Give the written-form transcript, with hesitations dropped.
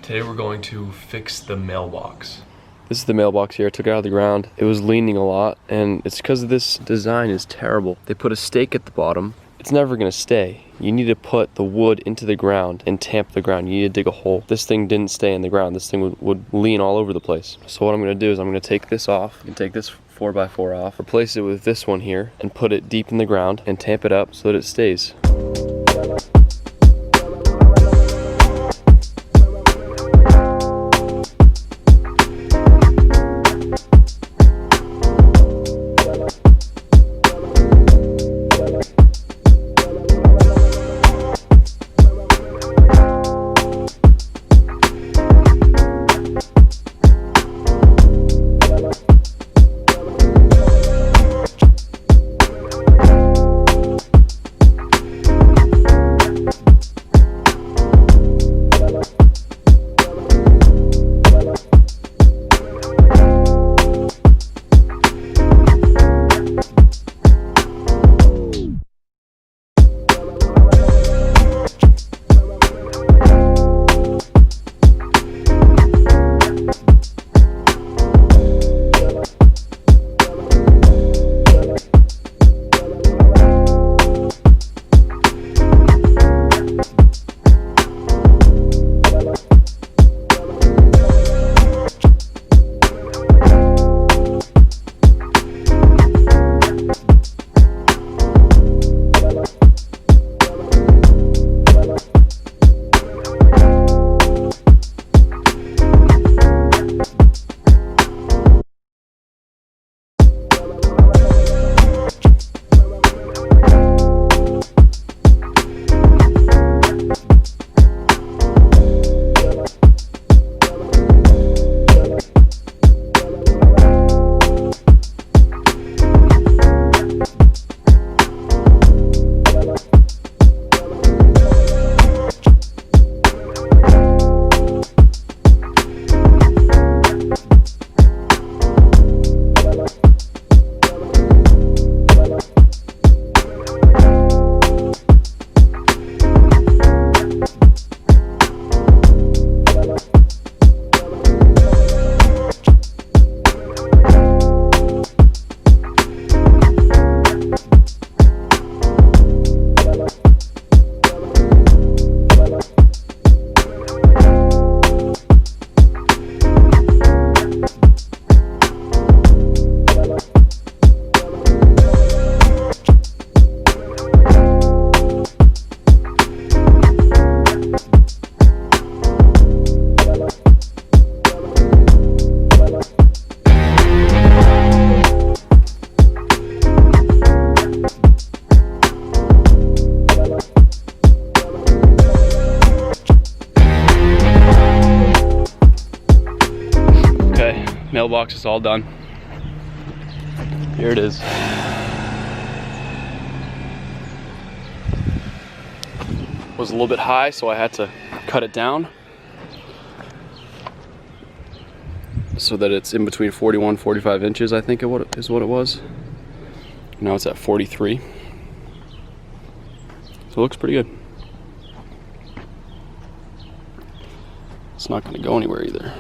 Today we're going to fix the mailbox. This is the mailbox here. I took it out of the ground. It was leaning a lot, and it's because this design is terrible. They put a stake at the bottom. It's never gonna stay. You need to put the wood into the ground and tamp the ground. You need to dig a hole. This thing didn't stay in the ground. This thing would lean all over the place. So what I'm gonna do is I'm gonna take this off and take this 4x4 off, replace it with this one here, and put it deep in the ground and tamp it up so that it stays. Mailbox is all done. Here it is. Was a little bit high, so I had to cut it down so that it's in between 41 45 inches, I think is what it was. Now it's at 43. So it looks pretty good. It's not going to go anywhere either.